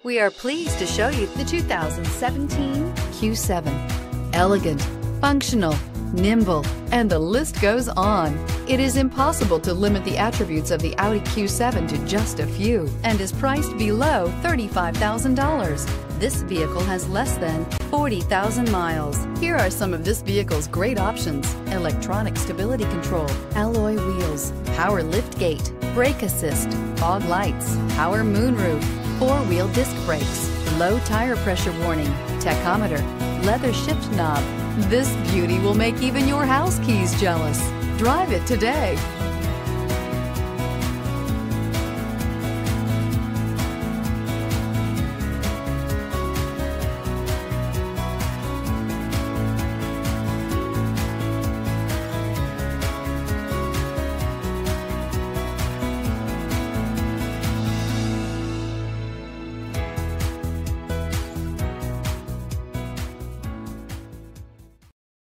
We are pleased to show you the 2017 Q7. Elegant, functional, nimble, and the list goes on. It is impossible to limit the attributes of the Audi Q7 to just a few and is priced below $35,000. This vehicle has less than 40,000 miles. Here are some of this vehicle's great options: electronic stability control, alloy wheels, power liftgate, brake assist, fog lights, power moonroof, four-wheel disc brakes, low tire pressure warning, tachometer, leather shift knob. This beauty will make even your house keys jealous. Drive it today.